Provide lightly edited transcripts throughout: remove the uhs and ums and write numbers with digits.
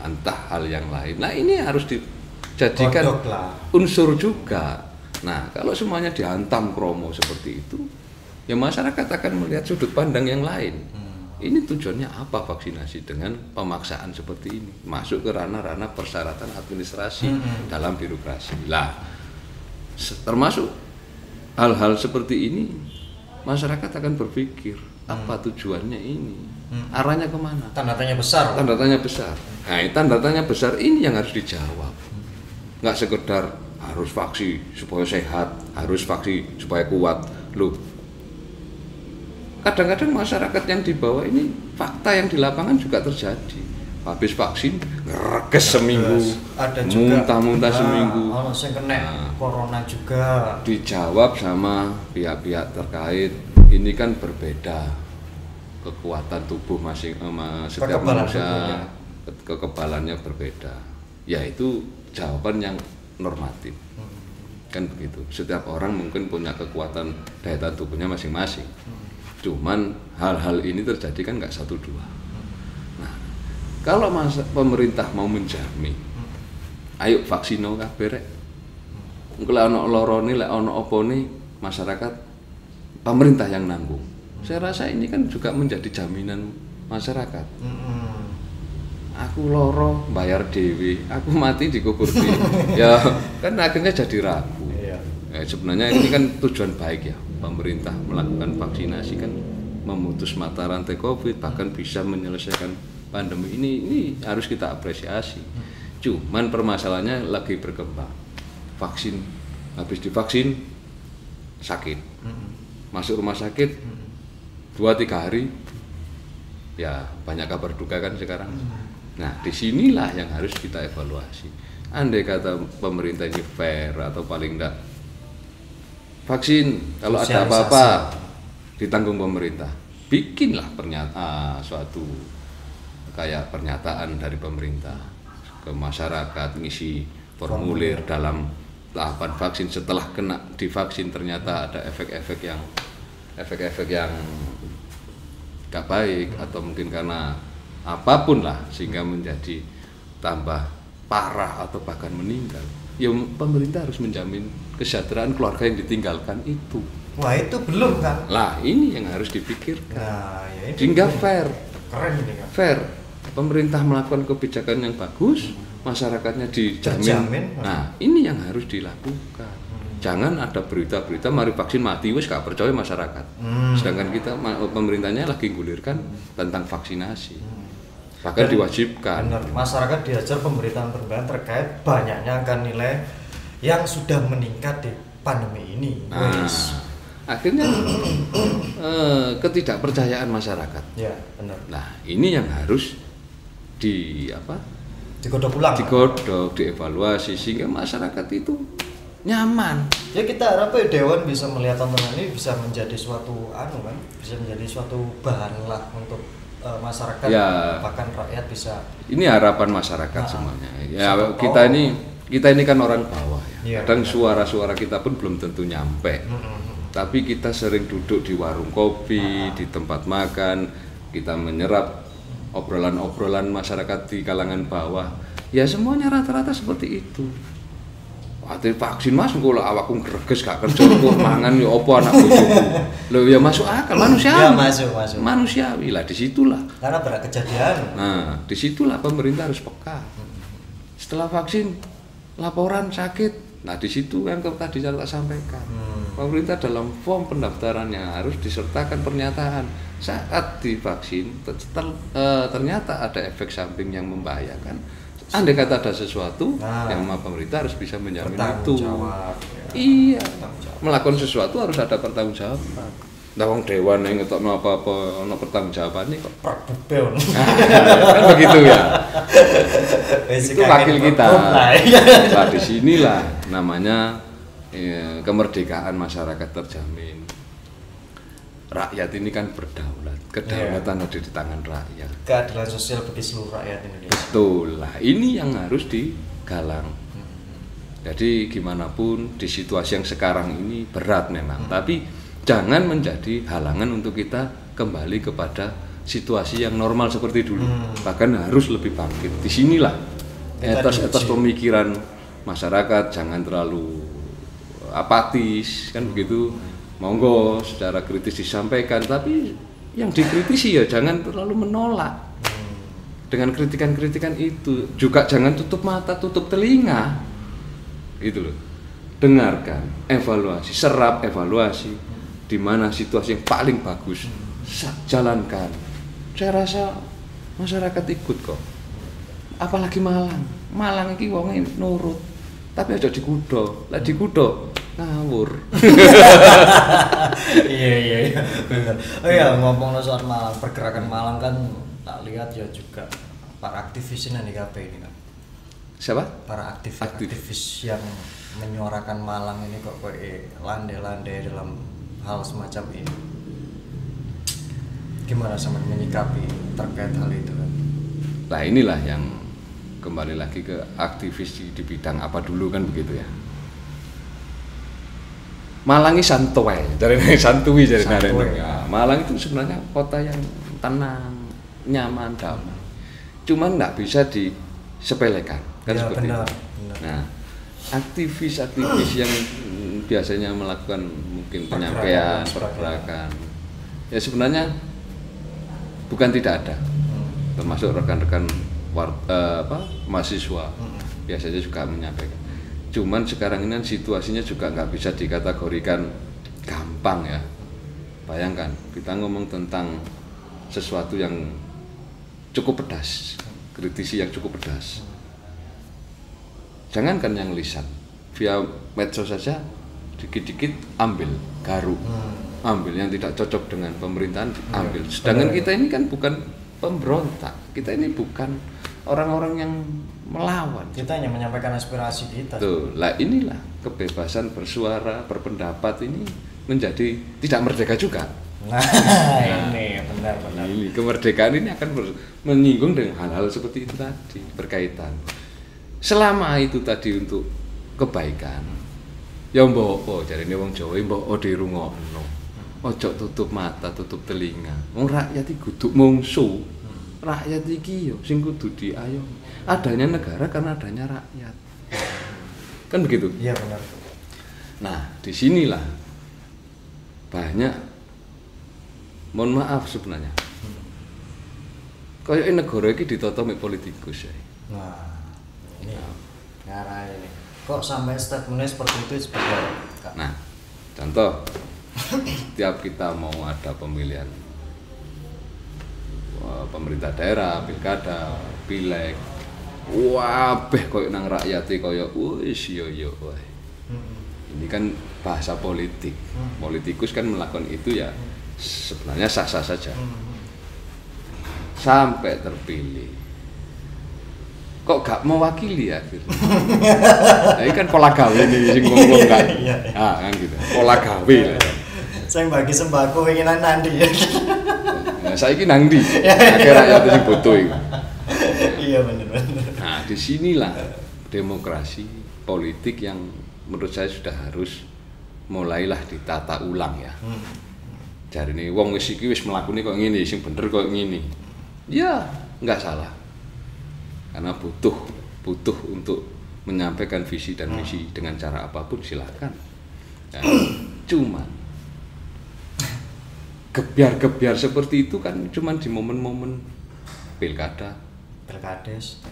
entah hal yang lain. Nah ini harus dijadikan unsur juga. Nah kalau semuanya dihantam kromo seperti itu, ya masyarakat akan melihat sudut pandang yang lain. Ini tujuannya apa vaksinasi dengan pemaksaan seperti ini? Masuk ke ranah-ranah persyaratan administrasi dalam birokrasi. Lah, termasuk hal-hal seperti ini, masyarakat akan berpikir, apa tujuannya ini? Arahnya kemana? Tanda tanya besar. Tanda tanya besar. Nah, tanda tanya besar ini yang harus dijawab. Nggak sekedar harus vaksin supaya sehat, harus vaksin supaya kuat. Loh, kadang-kadang masyarakat yang di bawah ini fakta yang di lapangan juga terjadi. Habis vaksin ngereges seminggu, muntah-muntah seminggu. Ono sing kena corona juga. Dijawab sama pihak-pihak terkait, ini kan berbeda kekuatan tubuh setiap manusia, kekebalannya berbeda. Ya itu jawaban yang normatif. Kan begitu. Setiap orang mungkin punya kekuatan daya tahan tubuhnya masing-masing. Cuman hal-hal ini terjadi kan nggak satu dua. Nah, kalau pemerintah mau menjamin, ayo vaksino kabeh rek. Engko lek ana lorone, lek ana opone, masyarakat pemerintah yang nanggung. Saya rasa ini kan juga menjadi jaminan masyarakat. Aku loro bayar dewe, aku mati dikubur dewe. Ya kan akhirnya jadi ragu. Ya, sebenarnya ini kan tujuan baik ya. Pemerintah melakukan vaksinasi kan memutus mata rantai COVID, bahkan bisa menyelesaikan pandemi ini harus kita apresiasi. Cuman permasalahannya lagi berkembang. Vaksin, habis divaksin sakit, masuk rumah sakit 2-3 hari, ya banyak kabar duka kan sekarang. Nah disinilah yang harus kita evaluasi. Andai kata pemerintah ini fair atau paling enggak vaksin, kalau ada apa-apa ditanggung pemerintah. Bikinlah suatu kayak pernyataan dari pemerintah ke masyarakat, ngisi formulir dalam tahapan vaksin. Setelah kena divaksin ternyata ada efek-efek yang gak baik atau mungkin karena apapun lah sehingga menjadi tambah parah atau bahkan meninggal. Ya pemerintah harus menjamin kesejahteraan keluarga yang ditinggalkan itu. Wah itu belum kan? Lah ini yang harus dipikirkan. Nah, ya sehingga fair. Keren ini kan? Fair. Pemerintah melakukan kebijakan yang bagus, masyarakatnya dijamin. Nah ini yang harus dilakukan. Jangan ada berita-berita mari vaksin mati wis gak percaya masyarakat. Sedangkan kita pemerintahnya lagi gulirkan tentang vaksinasi. Bahkan diwajibkan. Benar, masyarakat diajar pemberitaan terkait banyaknya angka nilai yang sudah meningkat di pandemi ini. Akhirnya ketidakpercayaan masyarakat. Ya, benar. Nah, ini yang harus digodok ulang. Digodok, dievaluasi sehingga masyarakat itu nyaman. Ya kita harap Dewan bisa melihat tontonan ini bisa menjadi suatu bisa menjadi suatu bahan lah untuk masyarakat ya, bahkan rakyat bisa. Ini harapan masyarakat semuanya. Ya kita ini kan orang bawah ya. Kadang suara-suara kita pun belum tentu nyampe. Tapi kita sering duduk di warung kopi, di tempat makan, kita menyerap obrolan-obrolan masyarakat di kalangan bawah. Ya semuanya rata-rata seperti itu. Ate vaksin Mas engko awakku greges gak kerja kok mangan ya apa anak bojoku. Lho ya masuk akal manusiawi. Ya masuk. Manusiawi lah disitulah. Karena berat kejadian. Nah, disitulah pemerintah harus peka. Setelah vaksin laporan sakit. Nah, di situ yang tadi saya sampaikan. Pemerintah dalam form pendaftarannya harus disertakan pernyataan saat divaksin ternyata ada efek samping yang membahayakan. Andai kata ada sesuatu, yang pemerintah harus bisa menjamin itu. Iya, melakukan sesuatu harus ada pertanggungjawaban. Nah, wong dewan yang ngetokno apa-apa ono pertanggungjawabannya kok. Kan begitu ya. Itu wakil kita. Nah, di sinilah namanya kemerdekaan masyarakat terjamin. Rakyat ini kan berdaulat, kedaulatan ada di tangan rakyat. Keadilan sosial bagi seluruh rakyat Indonesia. Betul lah, ini yang harus digalang. Jadi gimana pun di situasi yang sekarang ini berat memang, tapi jangan menjadi halangan untuk kita kembali kepada situasi yang normal seperti dulu, bahkan harus lebih bangkit. Disinilah etos pemikiran masyarakat, jangan terlalu apatis kan begitu. Monggo secara kritis disampaikan, tapi yang dikritisi ya jangan terlalu menolak. Dengan kritikan-kritikan itu juga jangan tutup mata, tutup telinga, gitu loh. Dengarkan, evaluasi, serap evaluasi, di mana situasi yang paling bagus, jalankan. Saya rasa masyarakat ikut kok. Apalagi Malang iki wonge nurut, tapi aja dikudo, lah dikudo ngawur. Iya benar. Oh iya, ngomong soal Malang, pergerakan Malang kan tak lihat ya juga para aktivis ini ini kan. Siapa? Para aktivis yang menyuarakan Malang ini kok landai-landai dalam hal semacam ini. Gimana sama menyikapi terkait hal itu kan? Nah inilah yang kembali lagi ke aktivis di bidang apa dulu kan begitu ya. Malang ini santuy ya. Malang itu sebenarnya kota yang tenang, nyaman, damai. Cuman nggak bisa disepelekan kan ya, seperti itu. Nah, aktivis yang biasanya melakukan mungkin penyampaian, pergerakan, ya sebenarnya bukan tidak ada, termasuk rekan-rekan mahasiswa biasanya juga menyampaikan. Cuman sekarang ini situasinya juga nggak bisa dikategorikan gampang ya. Bayangkan kita ngomong tentang sesuatu yang cukup pedas, kritisi yang cukup pedas. Jangankan yang lisan, via medsos saja dikit-dikit ambil garu, ambil yang tidak cocok dengan pemerintahan ambil. Sedangkan kita ini kan bukan pemberontak, kita ini bukan orang-orang yang melawan. Kita hanya menyampaikan aspirasi kita. Tuh, lah inilah kebebasan bersuara, berpendapat ini menjadi tidak merdeka juga. Nah, ini benar-benar. Ini kemerdekaan ini akan menyinggung dengan hal-hal seperti itu tadi, berkaitan. Selama itu tadi untuk kebaikan. Ya mbok jarine wong Jawa mbok dirungokno. Ojo tutup mata, tutup telinga. Wong rakyat iki kudu mungsu. Rakyat iki yo sing kudu diayomi. Adanya negara karena adanya rakyat. Kan begitu? Iya benar. Nah, disinilah banyak, mohon maaf sebenarnya. Kayak negara iki ditata mek politikus ya. Nah, ini ngarah ini. Kok sampai statementnya seperti itu seperti apa? Nah, contoh, setiap kita mau ada pemilihan pemerintah daerah, pilkada, pileg, wabeh koyo nang rakyate koyo wis yo wae. Ini kan bahasa politik. Politikus kan melakukan itu ya sebenarnya sah-sah saja. Sampai terpilih. Kok gak mewakili akhirnya? Nah, ini kan pola gawe nih sing ngomong kan. Kan gitu. Pola gawe lah. Saya bagi sembako winginan nanti. Nah, saiki nang ndi? Akeh rakyat sing butuh iku. Iya benar. Nah, disinilah demokrasi politik yang menurut saya sudah harus mulailah ditata ulang ya. Jarine wong wis iki wis mlakune kok ngene, sing bener kok ngene. Ya, enggak salah. Karena butuh untuk menyampaikan visi dan misi dengan cara apapun silahkan. Ya, cuman gebiar-gebiar seperti itu kan cuman di momen-momen pilkada, pilkades,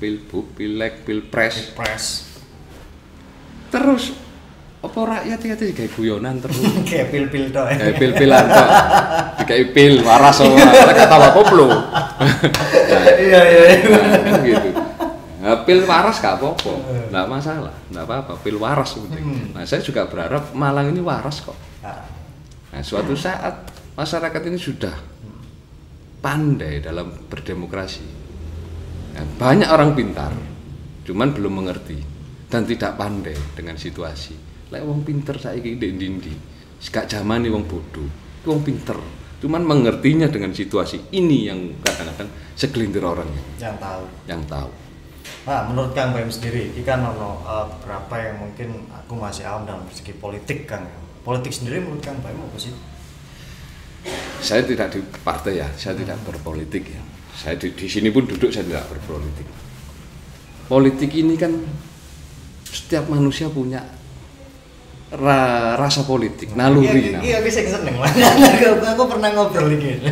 pilbub, pileg, pilpres. Terus apa rakyat iki kayak guyonan terus. Kayak pil-pil tok. Kayak pil-pilan tok. Dikai pil waras ora kata koplo. Iya. Kan gitu. Nah, pil waras gak apa-apa. Enggak masalah, enggak apa-apa, pil waras penting. Nah, saya juga berharap Malang ini waras kok. Nah, suatu saat masyarakat ini sudah pandai dalam berdemokrasi. Nah, banyak orang pintar, cuman belum mengerti dan tidak pandai dengan situasi. Lek wong pinter saiki ndek ndi-ndi. Gak zamane wong bodoh. Wong pinter, cuman mengertinya dengan situasi ini yang kadang-kadang segelintir orang yang tahu. Nah, menurut Kang Baim sendiri, iki kan ono beberapa yang mungkin aku masih awam dalam segi politik Kang. Politik sendiri menurut Kang Baim apa sih? saya tidak di partai ya, saya tidak berpolitik ya. Saya di sini pun duduk saya tidak berpolitik. Politik ini kan setiap manusia punya rasa politik, naluri. Iya, aku seneng. Aku pernah ngobrol ini.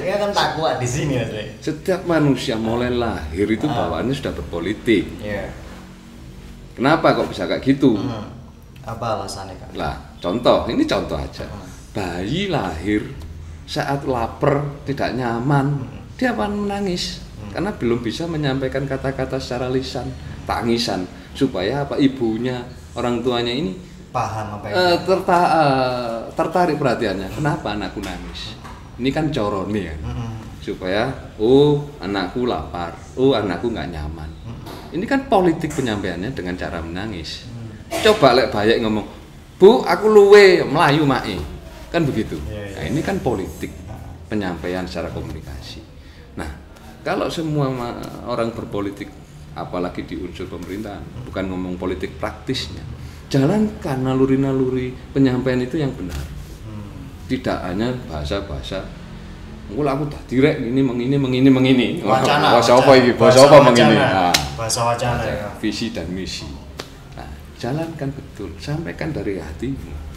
Ya kan tak kuat di sini Mas. Setiap manusia mulai lahir itu bawaannya sudah berpolitik. Iya. Kenapa kok bisa kayak gitu? Apa alasannya Kak? Lah, ini contoh aja. Bayi lahir saat lapar, tidak nyaman, dia akan menangis karena belum bisa menyampaikan kata-kata secara lisan, tangisan supaya apa ibunya, orang tuanya ini paham apa yang tertarik perhatiannya. Kenapa anakku nangis? Ini kan corone ya. Supaya anakku lapar, anakku nggak nyaman. Ini kan politik penyampaiannya dengan cara menangis. Coba lek bayi ngomong, "Bu, aku luwe melayu mae." Kan begitu. Nah, ini kan politik penyampaian secara komunikasi. Nah, kalau semua orang berpolitik, apalagi di unsur pemerintahan, bukan ngomong politik praktisnya, jalankan naluri-naluri penyampaian itu yang benar. Tidak hanya bahasa-bahasa, aku tak direk ini mengini. Wacana. Bahasa apa ini? Bahasa apa mengini? Bahasa wacana ya. Visi dan misi. Nah, jalankan betul, sampaikan dari hatimu.